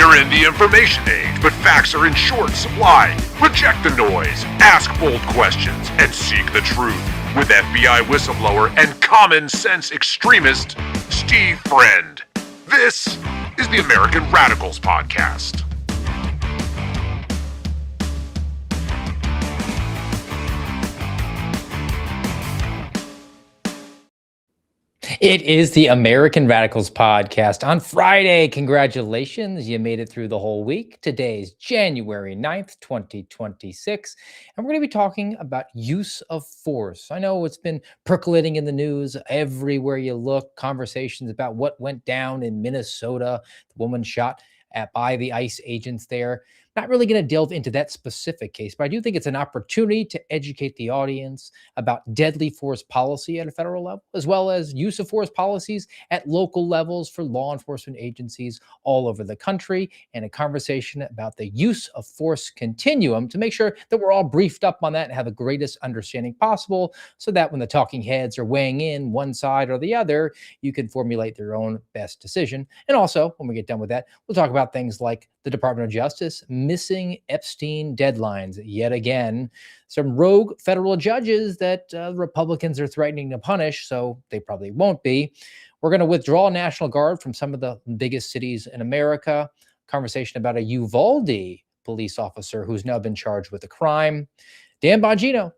We're in the information age, but facts are in short supply. Reject the noise, ask bold questions, and seek the truth with FBI whistleblower and common sense extremist Steve Friend. This is the American Radicals Podcast. It is the American Radicals Podcast on Friday. Congratulations, you made it through the whole week. Today's January 9th, 2026, and we're going to be talking about use of force. I know it's been percolating in the news everywhere you look, conversations about what went down in Minnesota, the woman shot by the ICE agents there. Not really going to delve into that specific case, but I do think it's an opportunity to educate the audience about deadly force policy at a federal level, as well as use of force policies at local levels for law enforcement agencies all over the country, and a conversation about the use of force continuum to make sure that we're all briefed up on that and have the greatest understanding possible, so that when the talking heads are weighing in one side or the other, you can formulate their own best decision. And also, when we get done with that, we'll talk about things like the Department of Justice missing Epstein deadlines yet again, some rogue federal judges that Republicans are threatening to punish, so they probably won't be. We're going to withdraw National Guard from some of the biggest cities in America. Conversation about a Uvalde police officer who's now been charged with a crime. Dan Bongino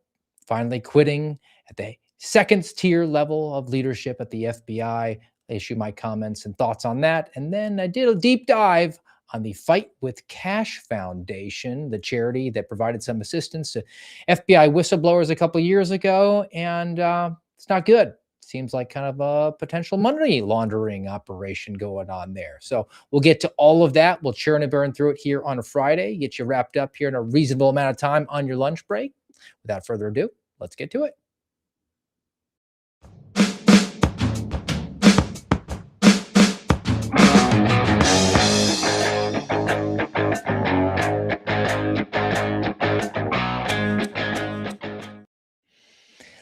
finally quitting at the second tier level of leadership at the FBI. I issue my comments and thoughts on that. And then I did a deep dive on the Fight with Cash Foundation, the charity that provided some assistance to FBI whistleblowers a couple of years ago. And it's not good. Seems like kind of a potential money laundering operation going on there. So we'll get to all of that. We'll churn and burn through it here on a Friday, get you wrapped up here in a reasonable amount of time on your lunch break. Without further ado, let's get to it.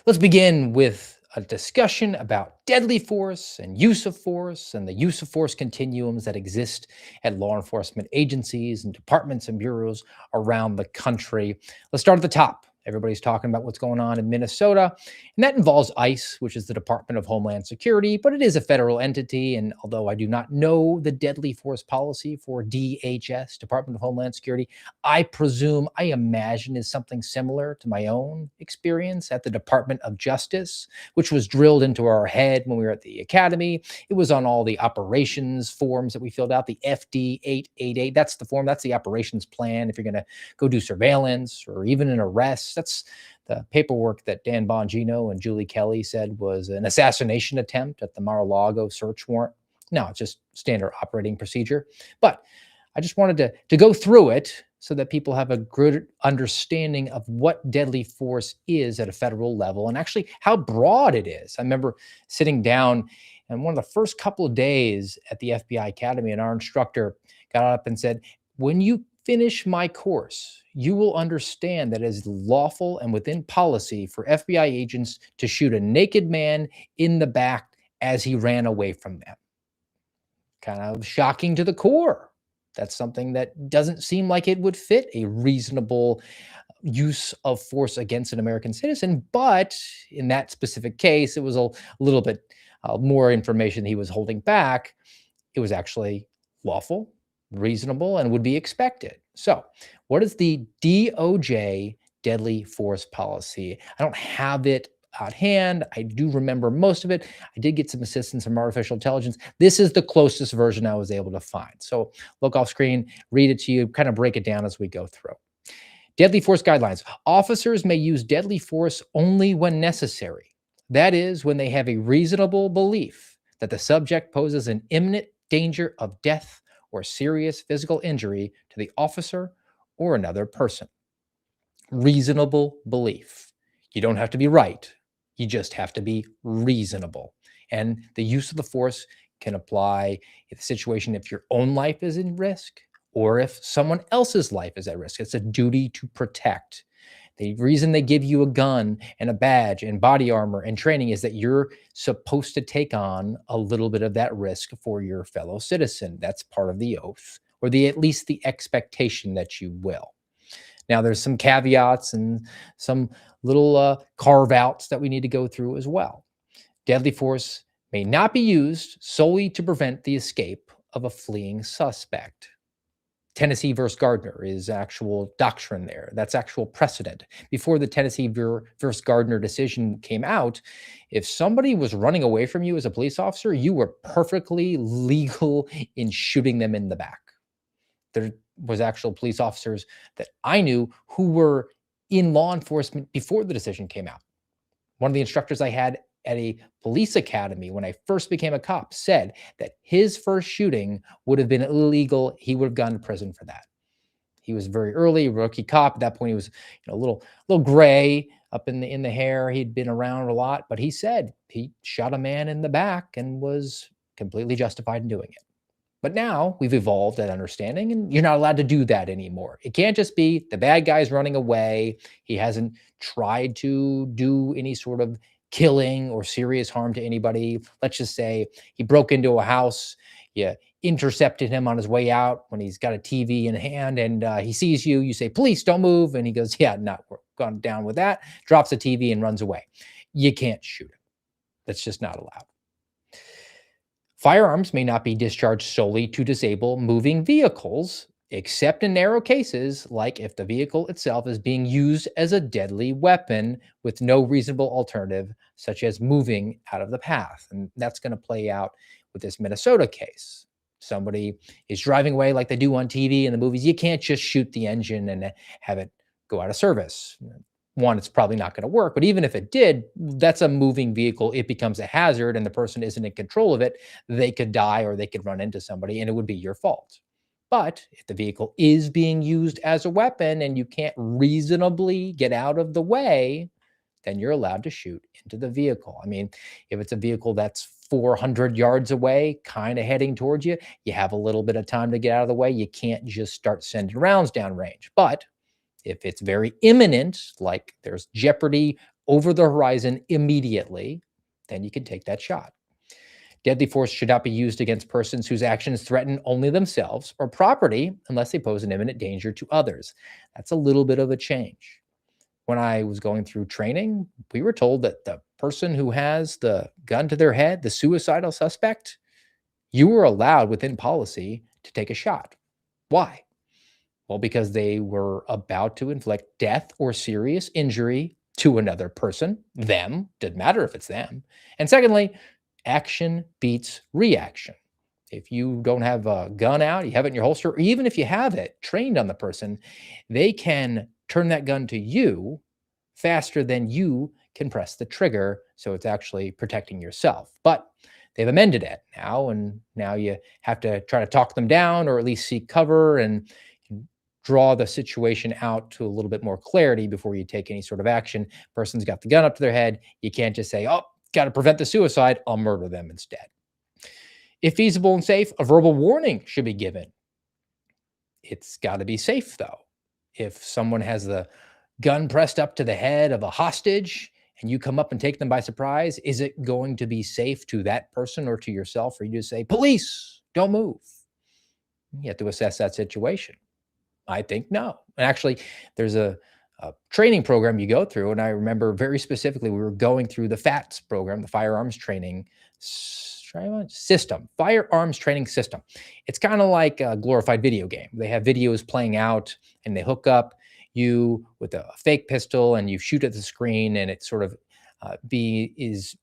Let's begin with a discussion about deadly force and use of force and the use of force continuums that exist at law enforcement agencies and departments and bureaus around the country. Let's start at the top. Everybody's talking about what's going on in Minnesota, and that involves ICE, which is the Department of Homeland Security, but it is a federal entity. And although I do not know the deadly force policy for DHS, Department of Homeland Security, I imagine is something similar to my own experience at the Department of Justice, which was drilled into our head when we were at the academy. It was on all the operations forms that we filled out, the FD 888. That's the form, that's the operations plan. If you're going to go do surveillance or even an arrest, that's the paperwork that Dan Bongino and Julie Kelly said was an assassination attempt at the Mar-a-Lago search warrant. No, it's just standard operating procedure. But I just wanted to go through it so that people have a good understanding of what deadly force is at a federal level and actually how broad it is. I remember sitting down, and one of the first couple of days at the FBI Academy, and our instructor got up and said, "When you finish my course, you will understand that it is lawful and within policy for FBI agents to shoot a naked man in the back as he ran away from them." Kind of shocking to the core. That's something that doesn't seem like it would fit a reasonable use of force against an American citizen. But in that specific case, it was a little bit more information he was holding back. It was actually lawful, reasonable, and would be expected. So what is the DOJ deadly force policy? I don't have it at hand. I do remember most of it. I did get some assistance from artificial intelligence. This is the closest version I was able to find. So look off screen, read it to you, kind of break it down as we go through. Deadly force guidelines. Officers may use deadly force only when necessary. That is, when they have a reasonable belief that the subject poses an imminent danger of death or serious physical injury to the officer or another person. Reasonable belief. You don't have to be right. You just have to be reasonable. And the use of the force can apply in the situation if your own life is in risk or if someone else's life is at risk. It's a duty to protect. The reason they give you a gun and a badge and body armor and training is that you're supposed to take on a little bit of that risk for your fellow citizen. That's part of the oath. or at least the expectation that you will. Now, there's some caveats and some little carve outs that we need to go through as well. Deadly force may not be used solely to prevent the escape of a fleeing suspect. Tennessee versus Gardner is actual doctrine there. That's actual precedent. Before the Tennessee versus Gardner decision came out, if somebody was running away from you as a police officer, you were perfectly legal in shooting them in the back. There was actual police officers that I knew who were in law enforcement before the decision came out. One of the instructors I had at a police academy when I first became a cop said that his first shooting would have been illegal. He would have gone to prison for that. He was very early rookie cop. At that point, he was a little gray up in the hair. He'd been around a lot, but he said he shot a man in the back and was completely justified in doing it. But now we've evolved that understanding, and you're not allowed to do that anymore. It can't just be the bad guy's running away. He hasn't tried to do any sort of killing or serious harm to anybody. Let's just say he broke into a house. You intercepted him on his way out when he's got a TV in hand, and he sees you. You say, "Police, don't move." And he goes, "Yeah, not gone down with that." Drops the TV and runs away. You can't shoot him. That's just not allowed. Firearms may not be discharged solely to disable moving vehicles, except in narrow cases, like if the vehicle itself is being used as a deadly weapon with no reasonable alternative, such as moving out of the path. And that's going to play out with this Minnesota case. Somebody is driving away like they do on TV and the movies. You can't just shoot the engine and have it go out of service. One, it's probably not going to work, but even if it did, that's a moving vehicle. It becomes a hazard and the person isn't in control of it. They could die or they could run into somebody and it would be your fault. But if the vehicle is being used as a weapon and you can't reasonably get out of the way, then you're allowed to shoot into the vehicle. I mean, if it's a vehicle that's 400 yards away, kind of heading towards you, you have a little bit of time to get out of the way. You can't just start sending rounds downrange. But if it's very imminent, like there's jeopardy over the horizon immediately, then you can take that shot. Deadly force should not be used against persons whose actions threaten only themselves or property unless they pose an imminent danger to others. That's a little bit of a change. When I was going through training, we were told that the person who has the gun to their head, the suicidal suspect, you were allowed within policy to take a shot. Why? Well, because they were about to inflict death or serious injury to another person, them, didn't matter if it's them. And secondly, action beats reaction. If you don't have a gun out, you have it in your holster, or even if you have it trained on the person, they can turn that gun to you faster than you can press the trigger. So it's actually protecting yourself. But they've amended it now, and now you have to try to talk them down or at least seek cover and draw the situation out to a little bit more clarity before you take any sort of action. Person's got the gun up to their head. You can't just say, "Oh, got to prevent the suicide. I'll murder them instead." If feasible and safe, a verbal warning should be given. It's got to be safe, though. If someone has the gun pressed up to the head of a hostage and you come up and take them by surprise, is it going to be safe to that person or to yourself for you to say, "Police, don't move"? You have to assess that situation. I think no. And actually, there's a training program you go through. And I remember very specifically, we were going through the FATS program, the firearms training system, firearms training system. It's kind of like a glorified video game. They have videos playing out and they hook up you with a fake pistol and you shoot at the screen, and it sort of is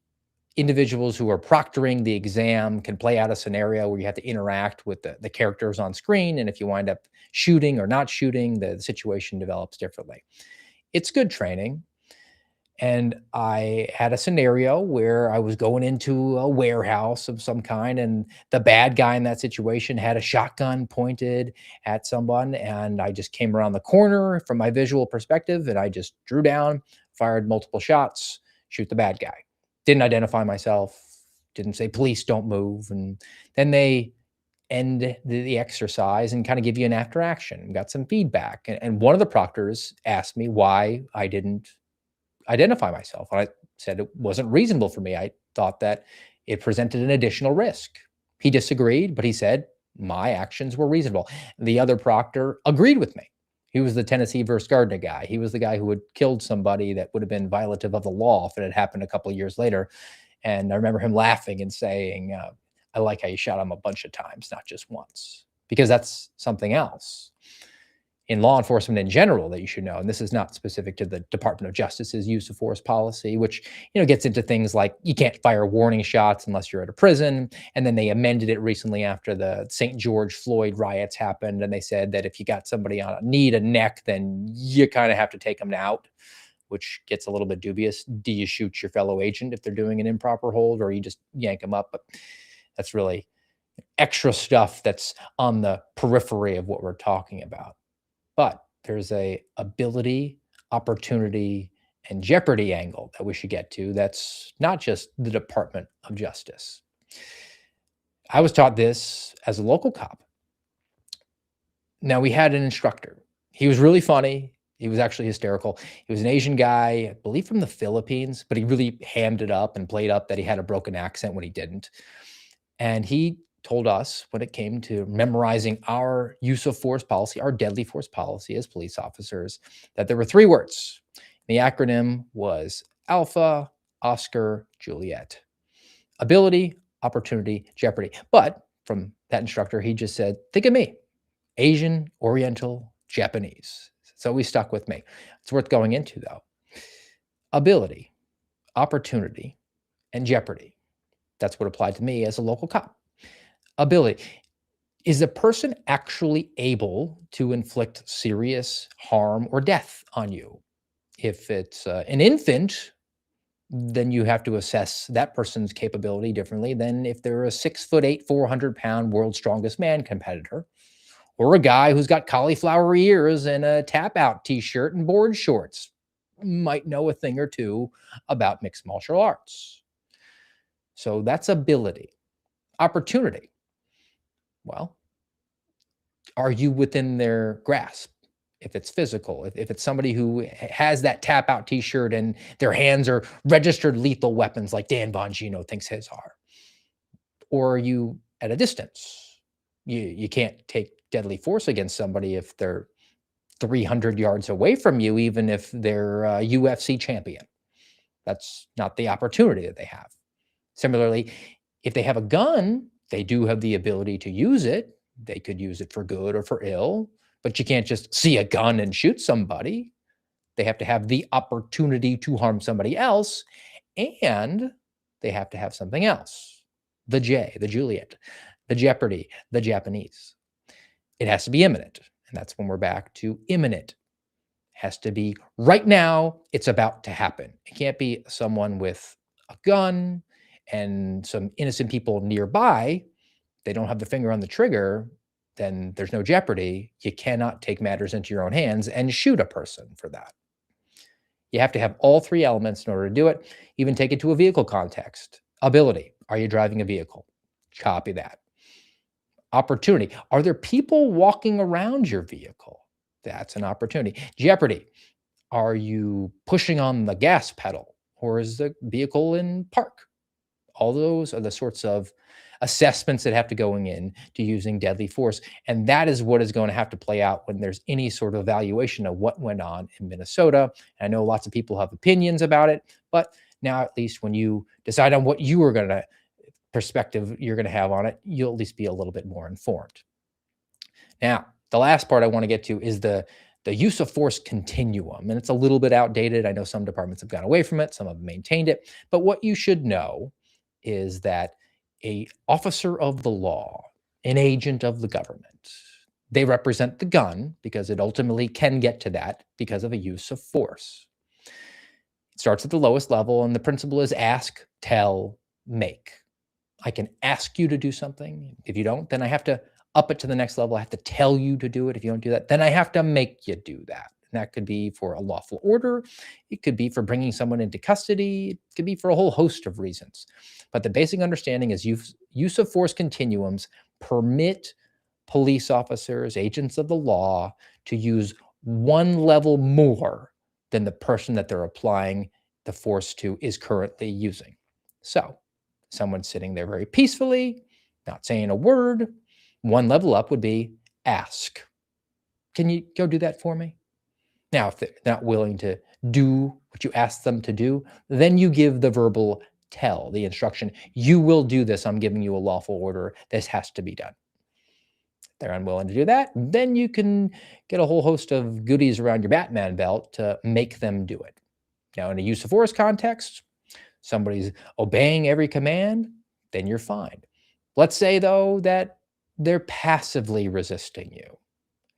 individuals who are proctoring the exam can play out a scenario where you have to interact with the characters on screen. And if you wind up shooting or not shooting, the situation develops differently. It's good training. And I had a scenario where I was going into a warehouse of some kind, and the bad guy in that situation had a shotgun pointed at someone. And I just came around the corner from my visual perspective, and I just drew down, fired multiple shots, shoot the bad guy. Didn't identify myself, didn't say, "Police, don't move." And then they end the exercise and kind of give you an after action. Got some feedback. And one of the proctors asked me why I didn't identify myself. And I said it wasn't reasonable for me. I thought that it presented an additional risk. He disagreed, but he said, my actions were reasonable. The other proctor agreed with me. He was the Tennessee versus Gardner guy. He was the guy who had killed somebody that would have been violative of the law if it had happened a couple of years later. And I remember him laughing and saying, I like how you shot him a bunch of times, not just once, because that's something else in law enforcement in general that you should know. And this is not specific to the Department of Justice's use of force policy, which, gets into things like you can't fire warning shots unless you're at a prison. And then they amended it recently after the St. George Floyd riots happened. And they said that if you got somebody on a knee to neck, then you kind of have to take them out, which gets a little bit dubious. Do you shoot your fellow agent if they're doing an improper hold, or you just yank them up? But that's really extra stuff that's on the periphery of what we're talking about. But there's a ability, opportunity, and jeopardy angle that we should get to. That's not just the Department of Justice. I was taught this as a local cop. Now, we had an instructor. He was really funny. He was actually hysterical. He was an Asian guy, I believe from the Philippines, but he really hammed it up and played up that he had a broken accent when he didn't. And he told us when it came to memorizing our use of force policy, our deadly force policy as police officers, that there were 3 words. The acronym was Alpha, Oscar, Juliet. Ability, opportunity, jeopardy. But from that instructor, he just said, think of me, Asian, Oriental, Japanese. So we stuck with me. It's worth going into, though. Ability, opportunity, and jeopardy. That's what applied to me as a local cop. Ability. Is a person actually able to inflict serious harm or death on you? If it's an infant, then you have to assess that person's capability differently than if they're a 6'8", 400-pound world's strongest man competitor, or a guy who's got cauliflower ears and a tap-out t-shirt and board shorts. Might know a thing or two about mixed martial arts. So that's ability. Opportunity. Well, are you within their grasp? If it's physical, if it's somebody who has that tap out t-shirt and their hands are registered lethal weapons like Dan Bongino thinks his are, or are you at a distance? You can't take deadly force against somebody if they're 300 yards away from you, even if they're a UFC champion. That's not the opportunity that they have. Similarly, if they have a gun, they do have the ability to use it. They could use it for good or for ill, but you can't just see a gun and shoot somebody. They have to have the opportunity to harm somebody else, and they have to have something else. The J, the Juliet, the jeopardy, the Japanese. It has to be imminent, and that's when we're back to imminent. It has to be right now, it's about to happen. It can't be someone with a gun and some innocent people nearby. They don't have the finger on the trigger, then there's no jeopardy. You cannot take matters into your own hands and shoot a person for that. You have to have all 3 elements in order to do it. Even take it to a vehicle context. Ability. Are you driving a vehicle? Copy that. Opportunity. Are there people walking around your vehicle? That's an opportunity. Jeopardy. Are you pushing on the gas pedal, or is the vehicle in park? All those are the sorts of assessments that have to go in to using deadly force. And that is what is going to have to play out when there's any sort of evaluation of what went on in Minnesota. And I know lots of people have opinions about it, but now at least when you decide on what you are going to perspective you're going to have on it, you'll at least be a little bit more informed. Now, the last part I want to get to is the use of force continuum. And it's a little bit outdated. I know some departments have gone away from it. Some have maintained it. But what you should know is that an officer of the law, an agent of the government, they represent the gun because it ultimately can get to that because of a use of force. It starts at the lowest level, and the principle is ask, tell, make. I can ask you to do something. If you don't, then I have to up it to the next level. I have to tell you to do it. If you don't do that, then I have to make you do that. And that could be for a lawful order. It could be for bringing someone into custody. It could be for a whole host of reasons. But the basic understanding is use of force continuums permit police officers, agents of the law, to use one level more than the person that they're applying the force to is currently using. So someone's sitting there very peacefully, not saying a word. One level up would be ask. Can you go do that for me? Now, if they're not willing to do what you ask them to do, then you give the verbal tell, the instruction, you will do this. I'm giving you a lawful order. This has to be done. If they're unwilling to do that, then you can get a whole host of goodies around your Batman belt to make them do it. Now, in a use of force context, somebody's obeying every command, then you're fine. Let's say, though, that they're passively resisting you.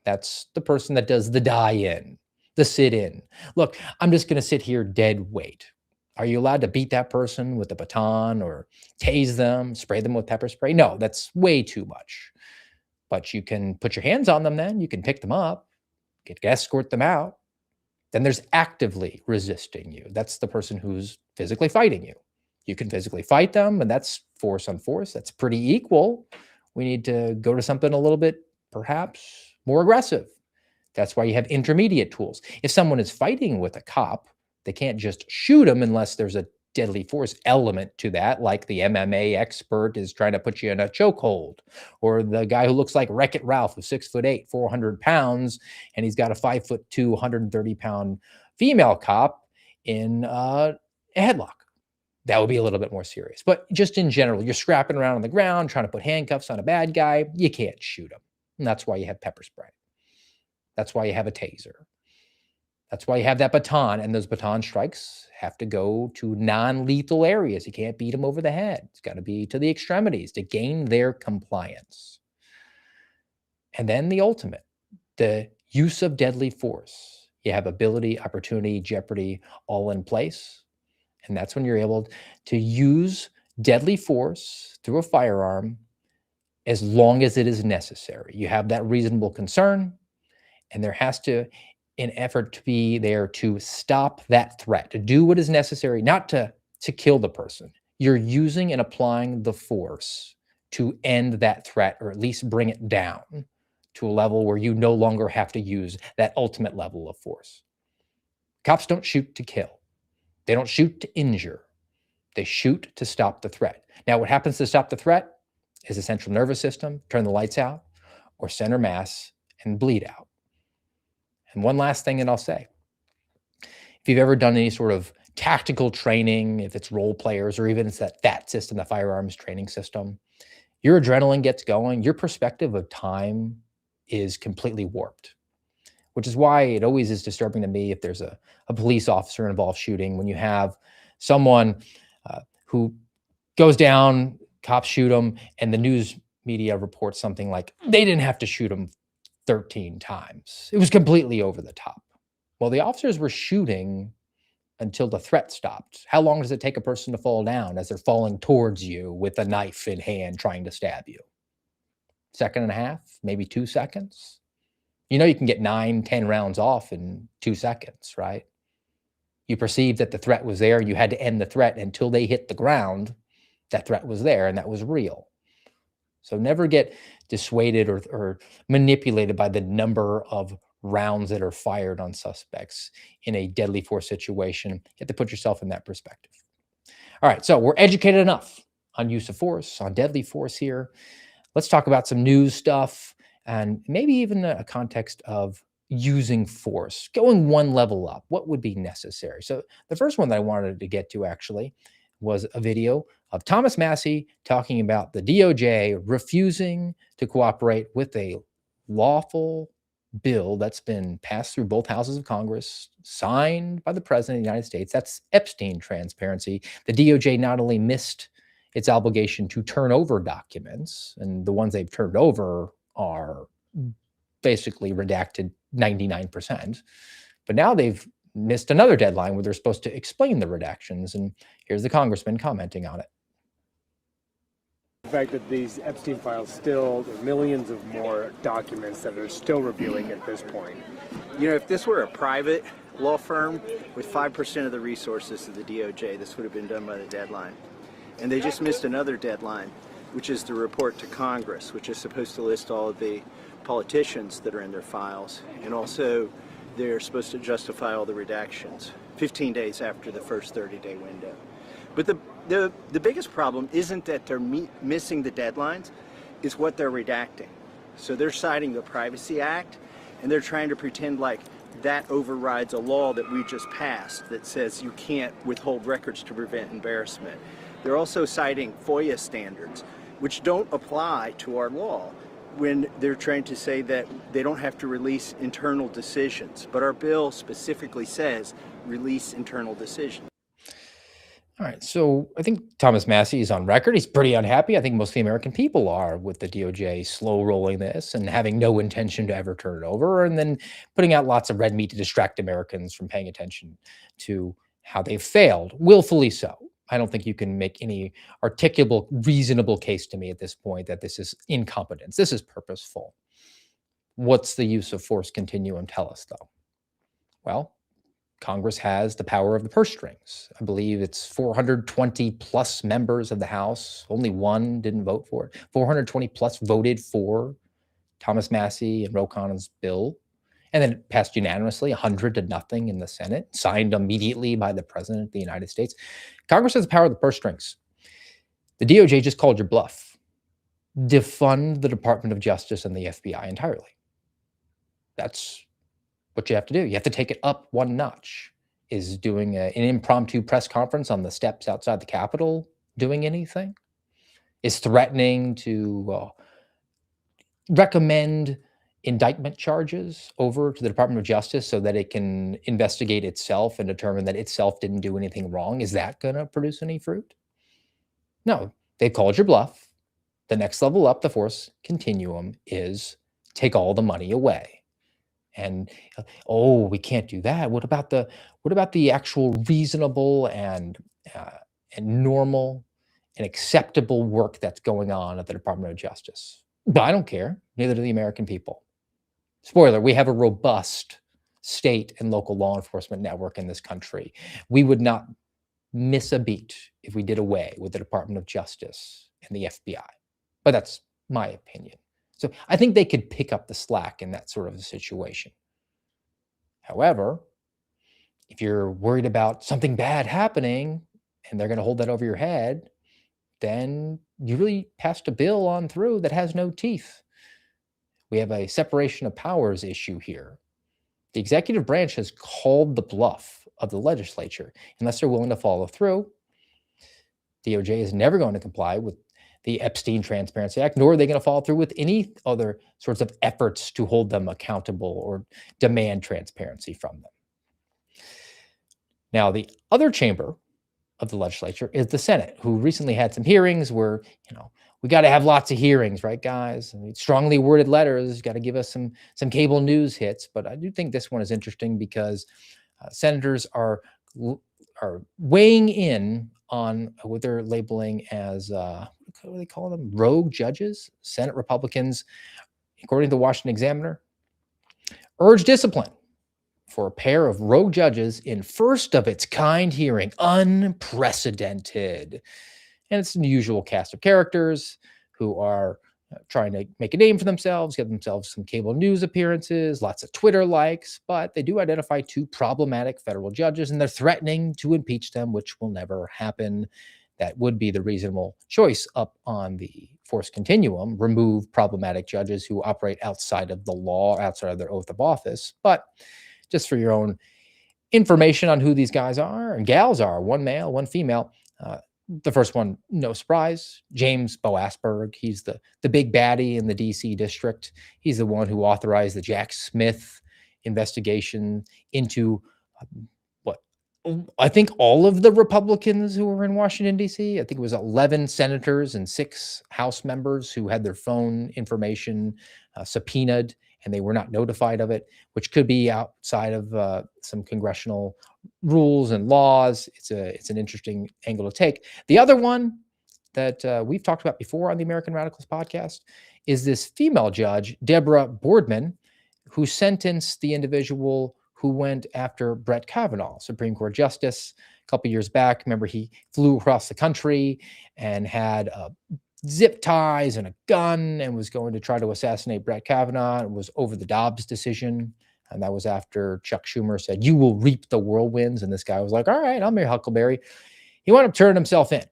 That's the person that does the die-in, the sit-in. Look, I'm just going to sit here dead weight. Are you allowed to beat that person with a baton or tase them, spray them with pepper spray? No, that's way too much. But you can put your hands on them then. You can pick them up, escort them out. Then there's actively resisting you. That's the person who's physically fighting you. You can physically fight them, and that's force on force. That's pretty equal. We need to go to something a little bit, perhaps, more aggressive. That's why you have intermediate tools. If someone is fighting with a cop, they can't just shoot them unless there's a deadly force element to that, like the MMA expert is trying to put you in a chokehold, or the guy who looks like Wreck-It Ralph, who's 6'8", 400 pounds, and he's got a 5'2", 130-pound female cop in a headlock. That would be a little bit more serious. But just in general, you're scrapping around on the ground, trying to put handcuffs on a bad guy, you can't shoot him. And that's why you have pepper spray. That's why you have a taser. That's why you have that baton, and those baton strikes have to go to non-lethal areas. You can't beat them over the head. It's got to be to the extremities to gain their compliance. And then the ultimate, the use of deadly force. You have ability, opportunity, jeopardy all in place. And that's when you're able to use deadly force through a firearm as long as it is necessary. You have that reasonable concern, and there has to an effort to be there to stop that threat, to do what is necessary, not to kill the person. You're using and applying the force to end that threat, or at least bring it down to a level where you no longer have to use that ultimate level of force. Cops don't shoot to kill. They don't shoot to injure. They shoot to stop the threat. Now, what happens to stop the threat is the central nervous system, turn the lights out, or center mass and bleed out. And one last thing that I'll say, if you've ever done any sort of tactical training, if it's role players or even it's that system, the firearms training system, your adrenaline gets going, your perspective of time is completely warped, which is why it always is disturbing to me if there's a police officer involved shooting, when you have someone who goes down, cops shoot them, and the news media reports something like, they didn't have to shoot him 13 times. It was completely over the top. Well, the officers were shooting until the threat stopped. How long does it take a person to fall down as they're falling towards you with a knife in hand trying to stab you? Second and a half, maybe 2 seconds. You know, you can get 9, 10 rounds off in 2 seconds, right? You perceived that the threat was there. You had to end the threat until they hit the ground. That threat was there, and that was real. So never get dissuaded or manipulated by the number of rounds that are fired on suspects in a deadly force situation. You have to put yourself in that perspective. All right, so we're educated enough on use of force, on deadly force here. Let's talk about some news stuff and maybe even a context of using force, going one level up. What would be necessary? So the first one that I wanted to get to actually was a video of Thomas Massie talking about the DOJ refusing to cooperate with a lawful bill that's been passed through both houses of Congress, signed by the President of the United States. That's Epstein transparency. The DOJ not only missed its obligation to turn over documents, and the ones they've turned over are basically redacted 99%, but now they've missed another deadline where they're supposed to explain the redactions. And here's the congressman commenting on it. The fact that these Epstein files still, there are millions of more documents that are still revealing at this point. You know, if this were a private law firm with 5% of the resources of the DOJ, this would have been done by the deadline. And they just missed another deadline, which is the report to Congress, which is supposed to list all of the politicians that are in their files, and also they're supposed to justify all the redactions 15 days after the first 30-day window. But the biggest problem isn't that they're missing the deadlines, is what they're redacting. So they're citing the Privacy Act, and they're trying to pretend like that overrides a law that we just passed that says you can't withhold records to prevent embarrassment. They're also citing FOIA standards, which don't apply to our law, when they're trying to say that they don't have to release internal decisions. But our bill specifically says release internal decisions. All right. So I think Thomas Massie is on record. He's pretty unhappy. I think most of the American people are with the DOJ slow rolling this and having no intention to ever turn it over, and then putting out lots of red meat to distract Americans from paying attention to how they've failed, willfully so. I don't think you can make any articulable, reasonable case to me at this point that this is incompetence. This is purposeful. What's the use of force continuum tell us, though? Well, Congress has the power of the purse strings. I believe it's 420 plus members of the House. Only one didn't vote for it. 420 plus voted for Thomas Massie and Ro Khanna's bill. And then it passed unanimously, 100 to nothing in the Senate, signed immediately by the President of the United States. Congress has the power of the purse strings. The DOJ just called your bluff. Defund the Department of Justice and the FBI entirely. That's what you have to do. You have to take it up one notch. Is doing an impromptu press conference on the steps outside the Capitol doing anything? Is threatening to recommend indictment charges over to the Department of Justice so that it can investigate itself and determine that itself didn't do anything wrong? Is that going to produce any fruit? No, they called your bluff. The next level up the force continuum is take all the money away. And we can't do that. What about the actual reasonable and normal and acceptable work that's going on at the Department of Justice? But I don't care. Neither do the American people. Spoiler, we have a robust state and local law enforcement network in this country. We would not miss a beat if we did away with the Department of Justice and the FBI. But that's my opinion. So I think they could pick up the slack in that sort of a situation. However, if you're worried about something bad happening and they're going to hold that over your head, then you really passed a bill on through that has no teeth. We have a separation of powers issue here. The executive branch has called the bluff of the legislature. Unless they're willing to follow through, DOJ is never going to comply with the Epstein Transparency Act, nor are they going to follow through with any other sorts of efforts to hold them accountable or demand transparency from them. Now, the other chamber of the legislature is the Senate, who recently had some hearings where, we got to have lots of hearings, right, guys? I mean, strongly worded letters, got to give us some cable news hits. But I do think this one is interesting because senators are weighing in on what they're labeling as, what do they call them? Rogue judges. Senate Republicans, according to the Washington Examiner, urge discipline for a pair of rogue judges in first of its kind hearing, unprecedented. And it's the usual cast of characters who are trying to make a name for themselves, get themselves some cable news appearances, lots of Twitter likes, but they do identify two problematic federal judges, and they're threatening to impeach them, which will never happen. That would be the reasonable choice up on the force continuum, remove problematic judges who operate outside of the law, outside of their oath of office. But just for your own information on who these guys are and gals are, one male, one female. The first one, no surprise, James Boasberg. He's the big baddie in the D.C. district. He's the one who authorized the Jack Smith investigation into I think all of the Republicans who were in Washington, D.C. I think it was 11 senators and 6 House members who had their phone information subpoenaed, and they were not notified of it, which could be outside of some congressional rules and laws. It's an interesting angle to take. The other one that we've talked about before on the American Radicals podcast is this female judge, Deborah Boardman, who sentenced the individual who went after Brett Kavanaugh, Supreme Court Justice, a couple years back. Remember, he flew across the country and had zip ties and a gun and was going to try to assassinate Brett Kavanaugh. It was over the Dobbs decision. And that was after Chuck Schumer said, "You will reap the whirlwinds." And this guy was like, "All right, I'm your Huckleberry." He wound up turning himself in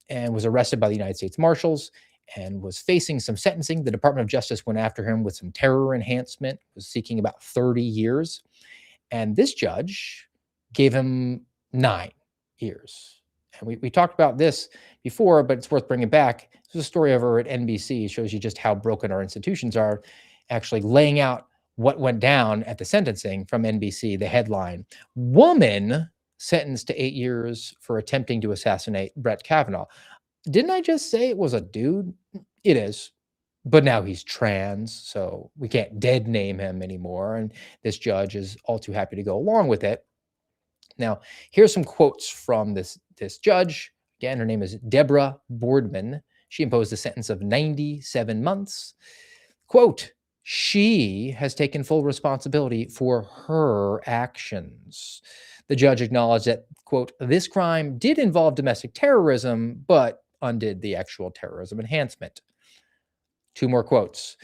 and was arrested by the United States Marshals and was facing some sentencing. The Department of Justice went after him with some terror enhancement, was seeking about 30 years. And this judge gave him 9 years. And we talked about this before, but it's worth bringing back. This is a story over at NBC. It shows you just how broken our institutions are, actually laying out what went down at the sentencing from NBC. The headline: woman sentenced to 8 years for attempting to assassinate Brett Kavanaugh. Didn't I just say it was a dude? It is. But now he's trans, so we can't dead name him anymore. And this judge is all too happy to go along with it. Now, here's some quotes from this judge. Again, her name is Deborah Boardman. She imposed a sentence of 97 months. Quote, she has taken full responsibility for her actions. The judge acknowledged that, quote, this crime did involve domestic terrorism, but undid the actual terrorism enhancement. 2 more quotes.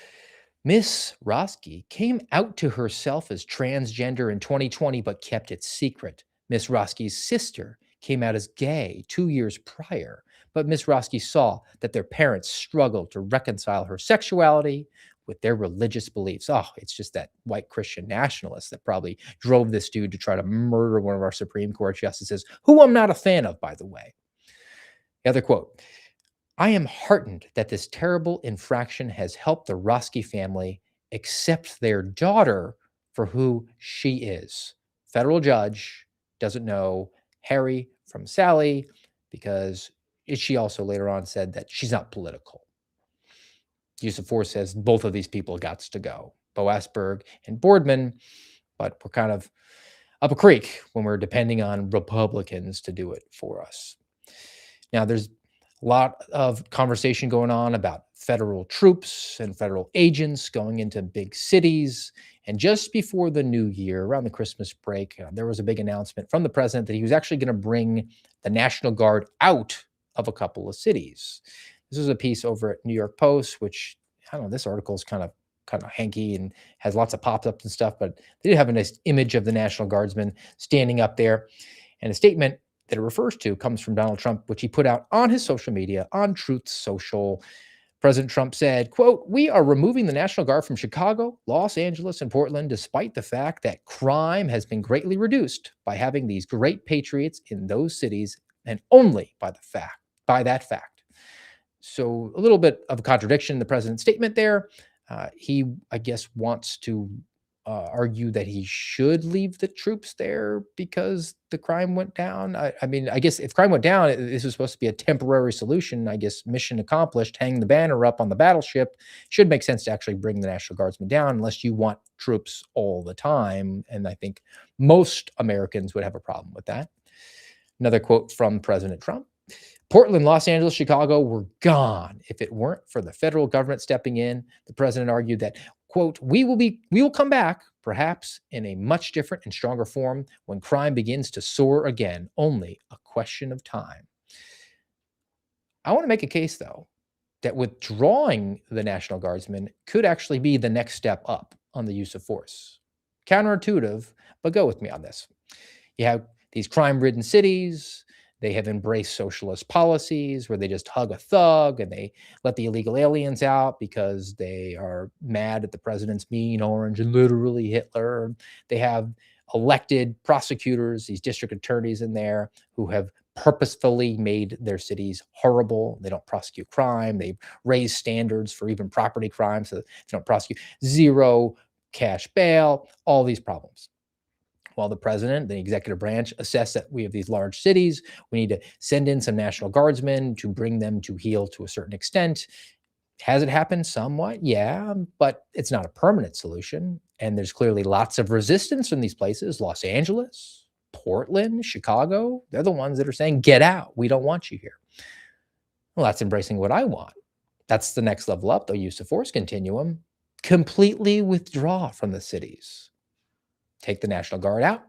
Miss Roski came out to herself as transgender in 2020, but kept it secret. Miss Roski's sister came out as gay 2 years prior, but Miss Roski saw that their parents struggled to reconcile her sexuality with their religious beliefs. Oh, it's just that white Christian nationalist that probably drove this dude to try to murder one of our Supreme Court justices, who I'm not a fan of, by the way. The other quote: I am heartened that this terrible infraction has helped the Roski family accept their daughter for who she is. Federal judge doesn't know Harry from Sally because she also later on said that she's not political. Use of force says both of these people got to go, Boasberg and Boardman, but we're kind of up a creek when we're depending on Republicans to do it for us. Now, there's a lot of conversation going on about federal troops and federal agents going into big cities. And just before the new year, around the Christmas break, there was a big announcement from the president that he was actually going to bring the National Guard out of a couple of cities. This is a piece over at New York Post, which, I don't know, this article is kind of hanky and has lots of pop-ups and stuff, but they did have a nice image of the National Guardsman standing up there. And a statement that it refers to comes from Donald Trump, which he put out on his social media, on Truth Social. President Trump said, quote, we are removing the National Guard from Chicago, Los Angeles, and Portland, despite the fact that crime has been greatly reduced by having these great patriots in those cities, and only by that fact. So a little bit of a contradiction in the president's statement there. He, I guess, wants to argue that he should leave the troops there because the crime went down. I mean, I guess if crime went down, this was supposed to be a temporary solution. I guess mission accomplished, hang the banner up on the battleship. Should make sense to actually bring the National Guardsmen down unless you want troops all the time. And I think most Americans would have a problem with that. Another quote from President Trump. Portland, Los Angeles, Chicago were gone if it weren't for the federal government stepping in. The president argued that, quote, we will come back, perhaps in a much different and stronger form when crime begins to soar again, only a question of time. I want to make a case, though, that withdrawing the National Guardsmen could actually be the next step up on the use of force. Counterintuitive, but go with me on this. You have these crime-ridden cities. They have embraced socialist policies where they just hug a thug and they let the illegal aliens out because they are mad at the president's mean orange and literally Hitler. They have elected prosecutors, these district attorneys in there who have purposefully made their cities horrible. They don't prosecute crime. They raise standards for even property crimes so they don't prosecute. Zero cash bail, all these problems. While the president, the executive branch, assess that we have these large cities, we need to send in some National Guardsmen to bring them to heal to a certain extent. Has it happened somewhat? Yeah, but it's not a permanent solution. And there's clearly lots of resistance from these places. Los Angeles, Portland, Chicago, they're the ones that are saying, get out. We don't want you here. Well, that's embracing what I want. That's the next level up, the use of force continuum. Completely withdraw from the cities. Take the National Guard out.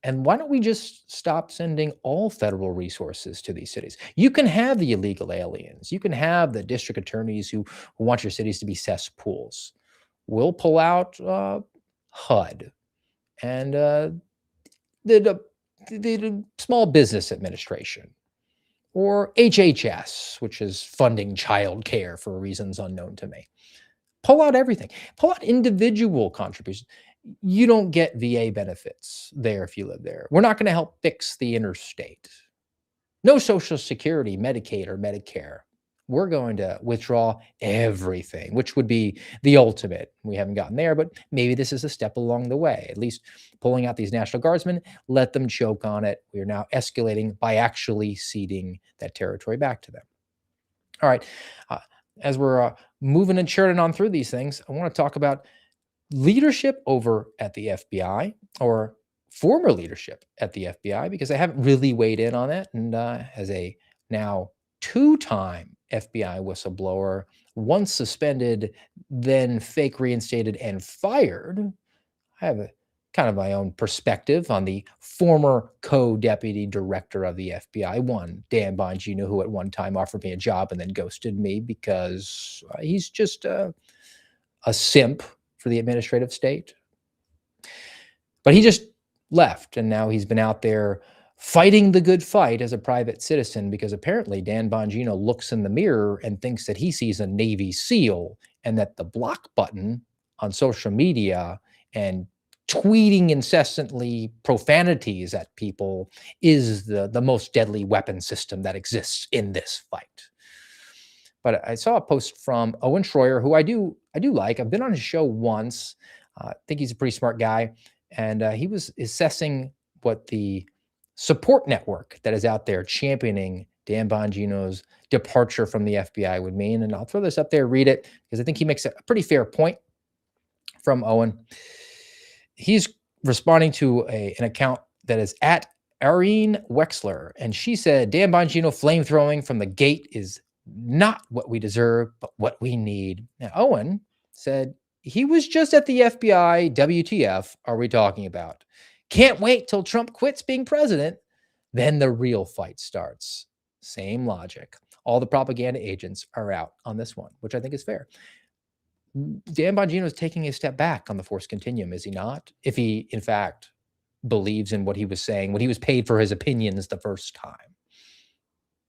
And why don't we just stop sending all federal resources to these cities? You can have the illegal aliens. You can have the district attorneys who want your cities to be cesspools. We'll pull out HUD and the Small Business Administration. or HHS, which is funding childcare for reasons unknown to me. Pull out everything. Pull out individual contributions. You don't get VA benefits there if you live there. We're not going to help fix the interstate. No Social Security, Medicaid, or Medicare. We're going to withdraw everything, which would be the ultimate. We haven't gotten there, but maybe this is a step along the way. At least pulling out these National Guardsmen, let them choke on it. We are now escalating by actually ceding that territory back to them. All right. As we're moving and churning on through these things, I want to talk about leadership over at the FBI, or former leadership at the FBI, because I haven't really weighed in on that. And as a now two-time FBI whistleblower, once suspended, then fake reinstated and fired, I have a kind of my own perspective on the former co-deputy director of the FBI, one Dan Bongino, who at one time offered me a job and then ghosted me because he's just a simp for the administrative state. But he just left, and now he's been out there fighting the good fight as a private citizen, because apparently Dan Bongino looks in the mirror and thinks that he sees a Navy SEAL, and that the block button on social media and tweeting incessantly profanities at people is the most deadly weapon system that exists in this fight. But I saw a post from Owen Schroyer, who I do like. I've been on his show once. I think he's a pretty smart guy. And he was assessing what the support network that is out there championing Dan Bongino's departure from the FBI would mean. And I'll throw this up there, read it, because I think he makes a pretty fair point from Owen. He's responding to an account that is at Irene Wexler. And she said, Dan Bongino flamethrowing from the gate is not what we deserve, but what we need. Now, Owen said, he was just at the FBI. WTF are we talking about? Can't wait till Trump quits being president. Then the real fight starts. Same logic. All the propaganda agents are out on this one, which I think is fair. Dan Bongino is taking a step back on the force continuum, is he not? If he, in fact, believes in what he was saying, when he was paid for his opinions the first time.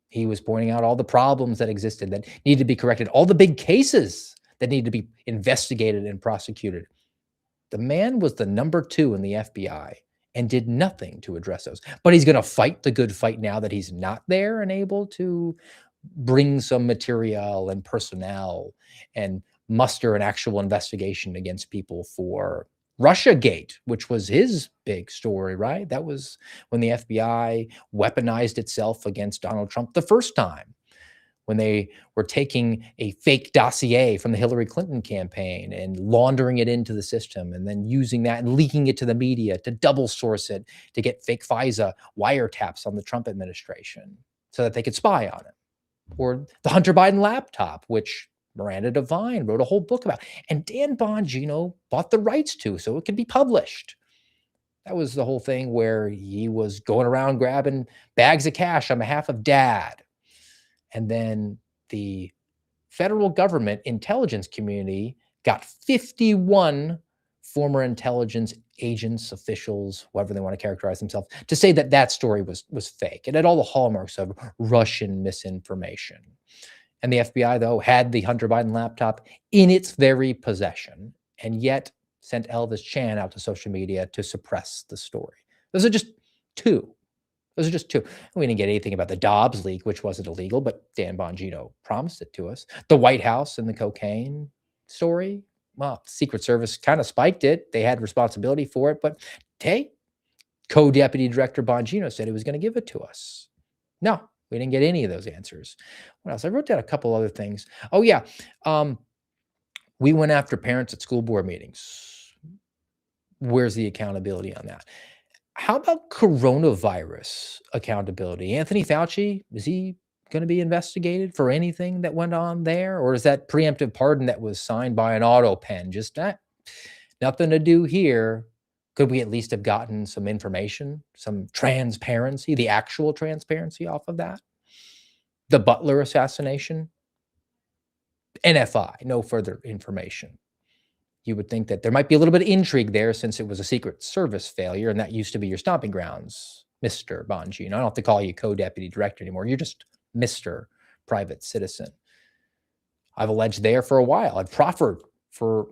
He was pointing out all the problems that existed that needed to be corrected, all the big cases that need to be investigated and prosecuted. The man was the number 2 in the FBI and did nothing to address those. But he's going to fight the good fight now that he's not there and able to bring some material and personnel and muster an actual investigation against people for Russiagate, which was his big story, right? That was when the FBI weaponized itself against Donald Trump the first time, when they were taking a fake dossier from the Hillary Clinton campaign and laundering it into the system, and then using that and leaking it to the media to double source it to get fake FISA wiretaps on the Trump administration so that they could spy on it. Or the Hunter Biden laptop, which Miranda Devine wrote a whole book about, and Dan Bongino bought the rights to so it could be published. That was the whole thing where he was going around grabbing bags of cash on behalf of dad. And then the federal government intelligence community got 51 former intelligence agents, officials, whatever they want to characterize themselves, to say that that story was fake. It had all the hallmarks of Russian misinformation. And the FBI, though, had the Hunter Biden laptop in its very possession, and yet sent Elvis Chan out to social media to suppress the story. Those are just two. Those are just two. We didn't get anything about the Dobbs leak, which wasn't illegal, but Dan Bongino promised it to us. The White House and the cocaine story, well, Secret Service kind of spiked it. They had responsibility for it, but hey, co-deputy director Bongino said he was going to give it to us. No, we didn't get any of those answers. What else? I wrote down a couple other things. Oh, yeah. We went after parents at school board meetings. Where's the accountability on that? How about coronavirus accountability? Anthony Fauci, is he going to be investigated for anything that went on there? Or is that preemptive pardon that was signed by an auto pen just nothing to do here? Could we at least have gotten some information, some transparency, the actual transparency off of that? The Butler assassination? NFI, no further information. You would think that there might be a little bit of intrigue there since it was a Secret Service failure, and that used to be your stomping grounds, Mr. Bongino. I don't have to call you co-deputy director anymore. You're just Mr. Private Citizen. I've alleged there for a while. I've proffered for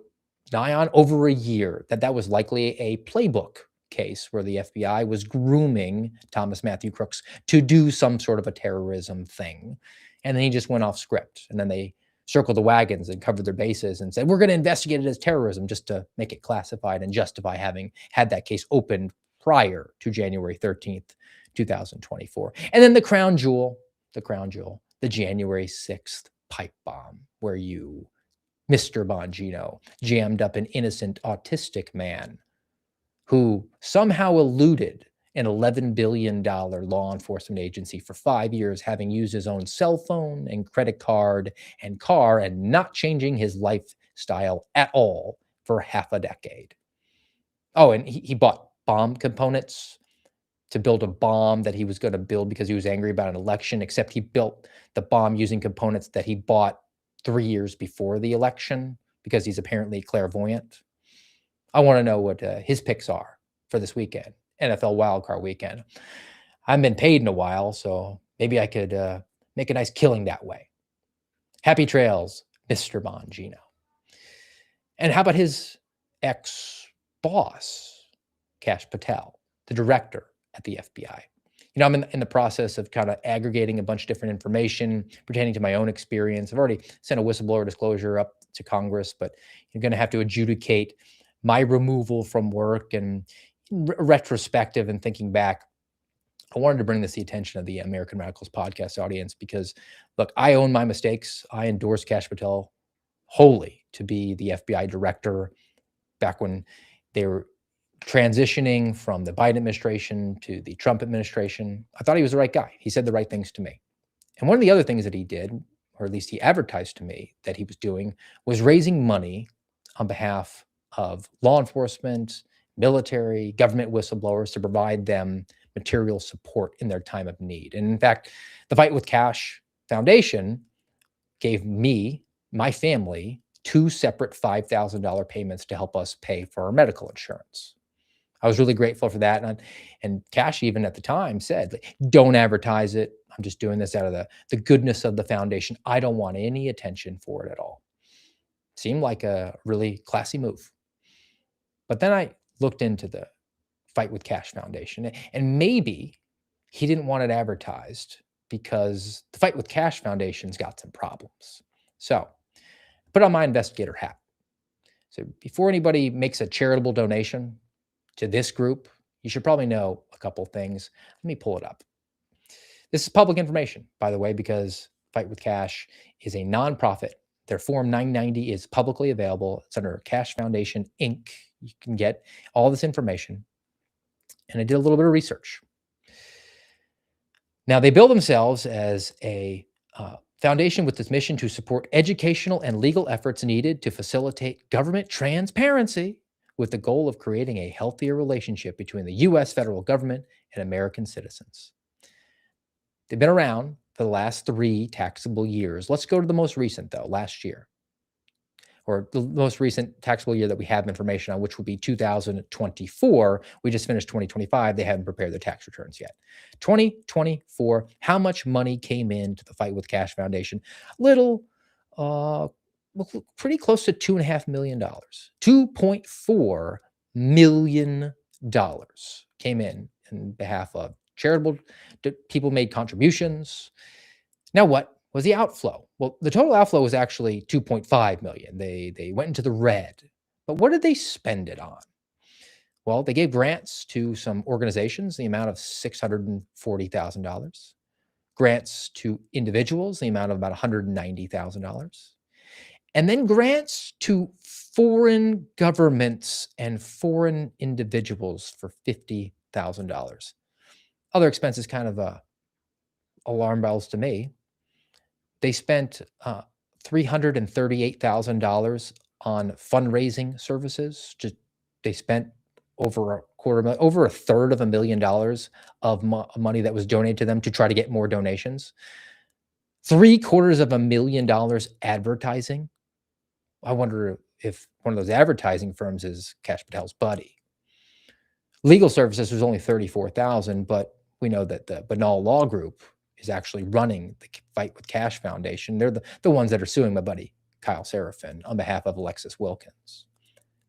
nigh on over a year that was likely a playbook case where the FBI was grooming Thomas Matthew Crooks to do some sort of a terrorism thing. And then he just went off script. And then they circled the wagons and covered their bases and said, we're going to investigate it as terrorism just to make it classified and justify having had that case opened prior to January 13th, 2024. And then the crown jewel, the January 6th pipe bomb, where you, Mr. Bongino, jammed up an innocent autistic man who somehow eluded an $11 billion law enforcement agency for 5 years, having used his own cell phone and credit card and car and not changing his lifestyle at all for half a decade. Oh, and he bought bomb components to build a bomb that he was going to build because he was angry about an election, except he built the bomb using components that he bought 3 years before the election because he's apparently clairvoyant. I want to know what his picks are for this weekend, NFL wildcard weekend. I haven't been paid in a while, so maybe I could make a nice killing that way. Happy trails, Mr. Bongino. And how about his ex-boss, Kash Patel, the director at the FBI? You know, I'm in the process of kind of aggregating a bunch of different information pertaining to my own experience. I've already sent a whistleblower disclosure up to Congress, but you're going to have to adjudicate my removal from work. And retrospective and thinking back, I wanted to bring this to the attention of the American Radicals podcast audience because, look, I own my mistakes. I endorsed Kash Patel wholly to be the FBI director back when they were transitioning from the Biden administration to the Trump administration. I thought he was the right guy. He said the right things to me. And one of the other things that he did, or at least he advertised to me that he was doing, was raising money on behalf of law enforcement, military, government whistleblowers to provide them material support in their time of need. And in fact, the Fight with Kash Foundation gave me, my family, 2 separate $5,000 payments to help us pay for our medical insurance. I was really grateful for that. And Kash, even at the time, said, don't advertise it. I'm just doing this out of the goodness of the foundation. I don't want any attention for it at all. Seemed like a really classy move. But then I looked into the Fight with Kash Foundation, and maybe he didn't want it advertised because the Fight with Kash Foundation's got some problems. So put on my investigator hat. So before anybody makes a charitable donation to this group, you should probably know a couple things. Let me pull it up. This is public information, by the way, because Fight with Kash is a nonprofit. Their Form 990 is publicly available. It's under Kash Foundation, Inc. You can get all this information. And I did a little bit of research. Now, they bill themselves as a foundation with this mission to support educational and legal efforts needed to facilitate government transparency with the goal of creating a healthier relationship between the U.S. federal government and American citizens. They've been around for the last 3 taxable years. Let's go to the most recent, though, last year, or the most recent taxable year that we have information on, which will be 2024. We just finished 2025. They haven't prepared their tax returns yet. 2024, how much money came into the Fight with Kash Foundation? Pretty close to $2.5 million. $2.4 million came in behalf of charitable people, made contributions. Now, what was the outflow? Well, the total outflow was actually $2.5 million. They went into the red. But what did they spend it on? Well, they gave grants to some organizations, the amount of $640,000. Grants to individuals, the amount of about $190,000. And then grants to foreign governments and foreign individuals for $50,000. Other expenses, kind of alarm bells to me. They spent $338,000 on fundraising services. They spent over a third of $1 million of money that was donated to them to try to get more donations. $750,000 advertising. I wonder if one of those advertising firms is Kash Patel's buddy. Legal services was only $34,000, but we know that the Banal Law Group is actually running the Fight with Cash Foundation. They're the ones that are suing my buddy Kyle Seraphin on behalf of Alexis Wilkins.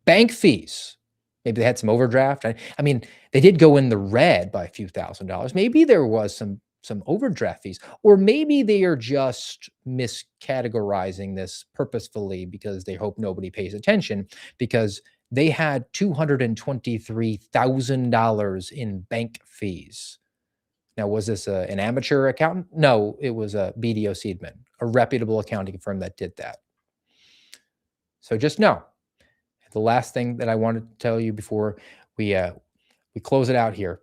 Bank fees. Maybe they had some overdraft. I mean, they did go in the red by a few $1,000s. Maybe there was some overdraft fees, or maybe they are just miscategorizing this purposefully because they hope nobody pays attention, because they had $223,000 in bank fees. Now, was this an amateur accountant? No, it was a BDO Seidman, a reputable accounting firm that did that. So just know, the last thing that I wanted to tell you before we close it out here,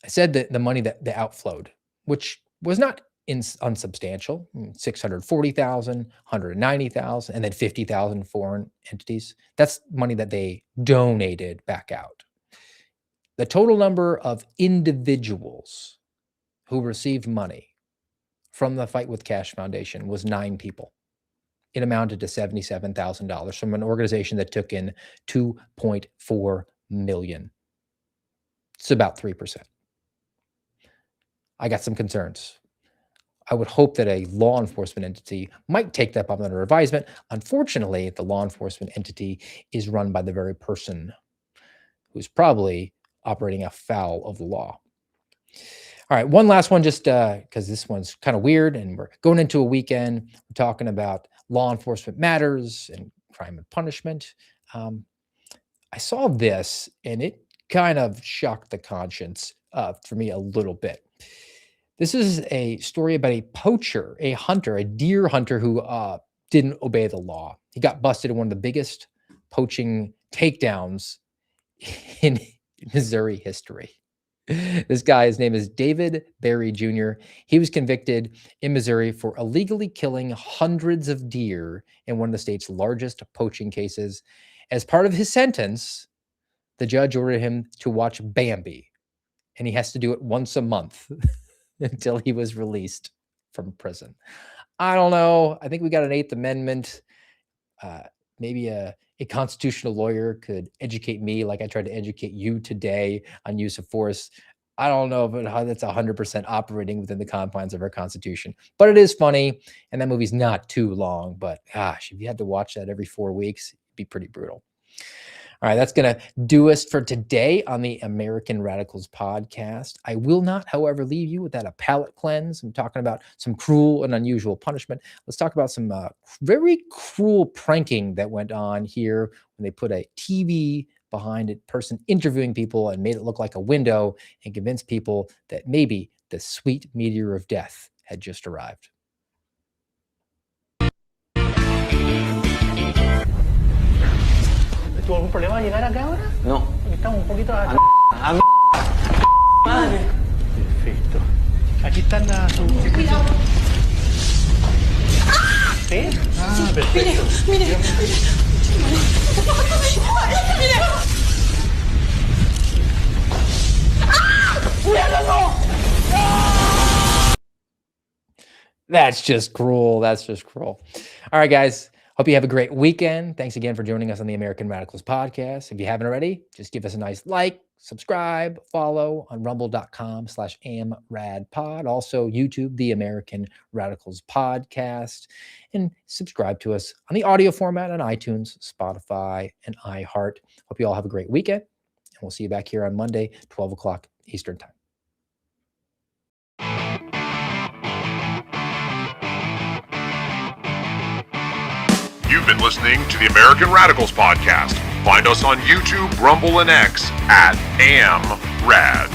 I said that the money that they outflowed, which was not unsubstantial, 640,000, 190,000, and then 50,000 foreign entities. That's money that they donated back out. The total number of individuals who received money from the Fight with Cash Foundation was 9 people. It amounted to $77,000 from an organization that took in $2.4 million. It's about 3%. I got some concerns. I would hope that a law enforcement entity might take that up under advisement. Unfortunately, the law enforcement entity is run by the very person who's probably operating afoul of the law. All right, one last one, just because this one's kind of weird, and we're going into a weekend. We're talking about law enforcement matters and crime and punishment. I saw this, and it kind of shocked the conscience for me a little bit. This is a story about a poacher, a hunter, a deer hunter who didn't obey the law. He got busted in one of the biggest poaching takedowns in Missouri history. This guy, his name is David Berry Jr. He was convicted in Missouri for illegally killing hundreds of deer in one of the state's largest poaching cases. As part of his sentence, the judge ordered him to watch Bambi, and he has to do it once a month until he was released from prison. I don't know. I think we got an 8th Amendment. Maybe a constitutional lawyer could educate me like I tried to educate you today on use of force. I don't know about how that's 100% operating within the confines of our Constitution, but it is funny. And that movie's not too long, but gosh, if you had to watch that every 4 weeks, it'd be pretty brutal. All right, that's going to do us for today on the American Radicals podcast. I will not, however, leave you without a palate cleanse. I'm talking about some cruel and unusual punishment. Let's talk about some very cruel pranking that went on here when they put a TV behind a person interviewing people and made it look like a window and convinced people that maybe the sweet meteor of death had just arrived. ¿Tuvo algún problema llegar acá ahora? No. Estamos un poquito... Madre. Perfecto. Aquí están las... ¿Sí? Ah, perfecto. Mire. That's just cruel. That's just cruel. All right, guys. Hope you have a great weekend. Thanks again for joining us on the American Radicals podcast. If you haven't already, just give us a nice like, subscribe, follow on rumble.com/amradpod. Also, YouTube, the American Radicals podcast, and subscribe to us on the audio format on iTunes, Spotify, and iHeart. Hope you all have a great weekend, and we'll see you back here on Monday, 12 o'clock Eastern Time. You've been listening to the American Radicals podcast. Find us on YouTube, Rumble, and X at AmRadPod.